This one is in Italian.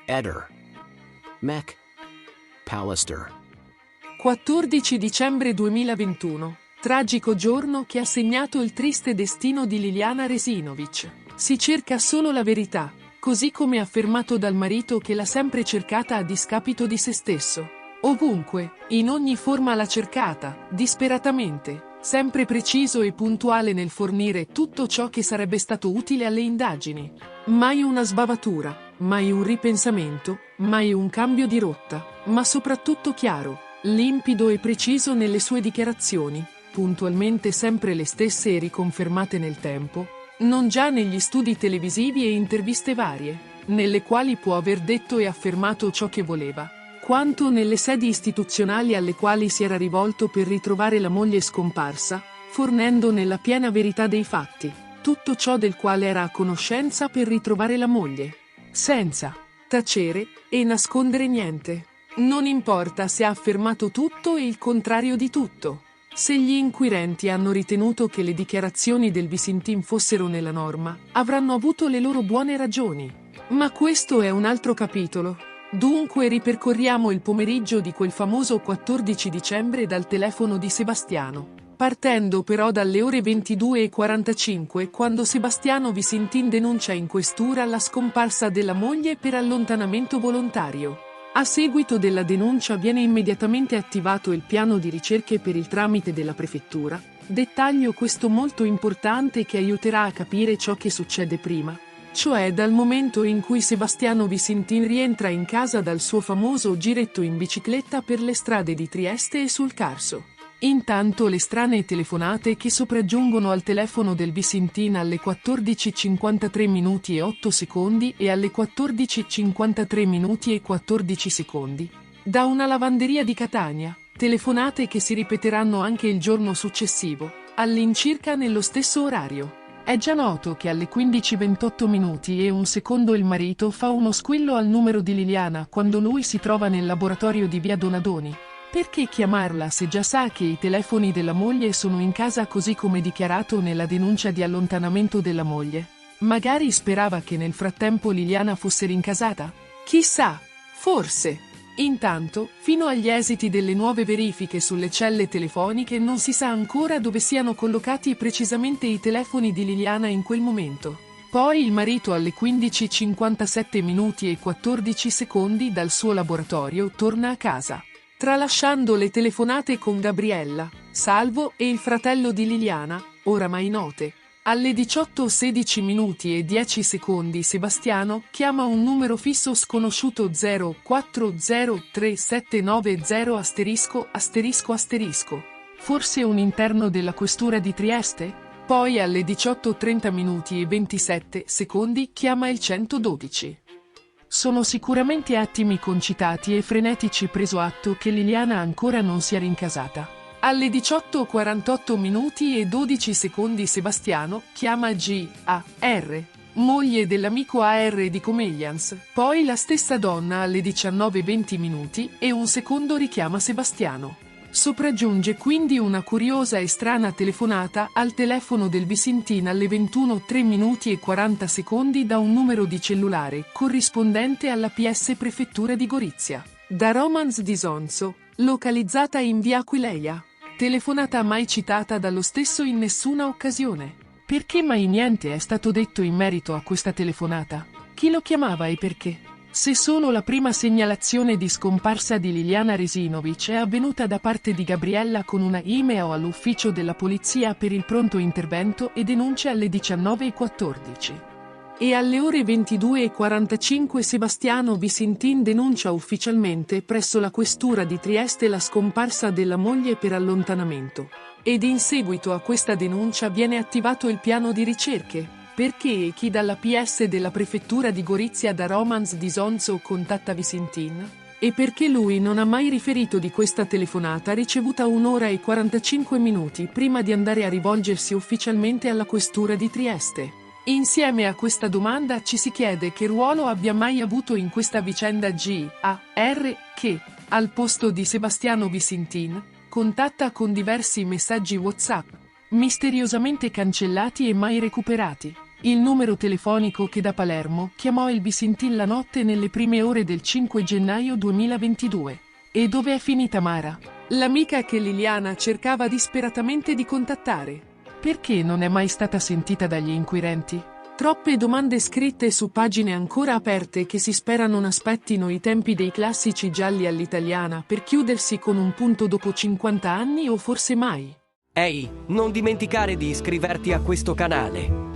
Eder. Mech. Pallister. 14 dicembre 2021. Tragico giorno che ha segnato il triste destino di Liliana Resinovic. Si cerca solo la verità, così come affermato dal marito che l'ha sempre cercata a discapito di se stesso. Ovunque, in ogni forma l'ha cercata, disperatamente, sempre preciso e puntuale nel fornire tutto ciò che sarebbe stato utile alle indagini. Mai una sbavatura, mai un ripensamento, mai un cambio di rotta, ma soprattutto chiaro, limpido e preciso nelle sue dichiarazioni, puntualmente sempre le stesse e riconfermate nel tempo, non già negli studi televisivi e interviste varie, nelle quali può aver detto e affermato ciò che voleva, quanto nelle sedi istituzionali alle quali si era rivolto per ritrovare la moglie scomparsa, fornendo nella piena verità dei fatti tutto ciò del quale era a conoscenza per ritrovare la moglie, senza tacere e nascondere niente. Non importa se ha affermato tutto e il contrario di tutto. Se gli inquirenti hanno ritenuto che le dichiarazioni del Visintin fossero nella norma, avranno avuto le loro buone ragioni. Ma questo è un altro capitolo. Dunque ripercorriamo il pomeriggio di quel famoso 14 dicembre dal telefono di Sebastiano, partendo però dalle ore 22:45 quando Sebastiano Visintin denuncia in questura la scomparsa della moglie per allontanamento volontario. A seguito della denuncia viene immediatamente attivato il piano di ricerche per il tramite della prefettura, dettaglio questo molto importante che aiuterà a capire ciò che succede prima. Cioè dal momento in cui Sebastiano Visintin rientra in casa dal suo famoso giretto in bicicletta per le strade di Trieste e sul Carso. Intanto le strane telefonate che sopraggiungono al telefono del Visintin alle 14:53 minuti e 8 secondi e alle 14:53 minuti e 14 secondi. Da una lavanderia di Catania, telefonate che si ripeteranno anche il giorno successivo, all'incirca nello stesso orario. È già noto che alle 15:28 minuti e un secondo il marito fa uno squillo al numero di Liliana quando lui si trova nel laboratorio di via Donadoni. Perché chiamarla se già sa che i telefoni della moglie sono in casa così come dichiarato nella denuncia di allontanamento della moglie? Magari sperava che nel frattempo Liliana fosse rincasata? Chissà, forse. Intanto, fino agli esiti delle nuove verifiche sulle celle telefoniche non si sa ancora dove siano collocati precisamente i telefoni di Liliana in quel momento. Poi il marito alle 15:57 minuti e 14 secondi dal suo laboratorio torna a casa, tralasciando le telefonate con Gabriella, Salvo e il fratello di Liliana, oramai note. Alle 18:16 minuti e 10 secondi Sebastiano chiama un numero fisso sconosciuto 04037990 ***. Forse un interno della questura di Trieste? Poi alle 18:30 minuti e 27 secondi chiama il 112. Sono sicuramente attimi concitati e frenetici preso atto che Liliana ancora non sia rincasata. Alle 18:48 minuti e 12 secondi Sebastiano chiama G.A.R., moglie dell'amico A.R. di Comeglians. Poi la stessa donna alle 19:20 minuti e un secondo richiama Sebastiano. Sopraggiunge quindi una curiosa e strana telefonata al telefono del Visintin alle 21:03 minuti e 40 secondi da un numero di cellulare corrispondente alla PS Prefettura di Gorizia. Da Romans di Sonzo, localizzata in via Aquileia. Telefonata mai citata dallo stesso in nessuna occasione. Perché mai niente è stato detto in merito a questa telefonata? Chi lo chiamava e perché? Se solo la prima segnalazione di scomparsa di Liliana Resinovic è avvenuta da parte di Gabriella con una email all'ufficio della polizia per il pronto intervento e denuncia alle 19:14. E alle ore 22:45 Sebastiano Visintin denuncia ufficialmente presso la questura di Trieste la scomparsa della moglie per allontanamento. Ed in seguito a questa denuncia viene attivato il piano di ricerche, perché e chi dalla PS della prefettura di Gorizia da Romans di Sonzo contatta Visintin? E perché lui non ha mai riferito di questa telefonata ricevuta 1 ora e 45 minuti prima di andare a rivolgersi ufficialmente alla questura di Trieste? Insieme a questa domanda ci si chiede che ruolo abbia mai avuto in questa vicenda G.A.R. che, al posto di Sebastiano Visintin, contatta con diversi messaggi WhatsApp, misteriosamente cancellati e mai recuperati. Il numero telefonico che da Palermo chiamò il Bisintilla notte nelle prime ore del 5 gennaio 2022. E dove è finita Mara? L'amica che Liliana cercava disperatamente di contattare. Perché non è mai stata sentita dagli inquirenti? Troppe domande scritte su pagine ancora aperte che si spera non aspettino i tempi dei classici gialli all'italiana per chiudersi con un punto dopo 50 anni o forse mai. Ehi, non dimenticare di iscriverti a questo canale.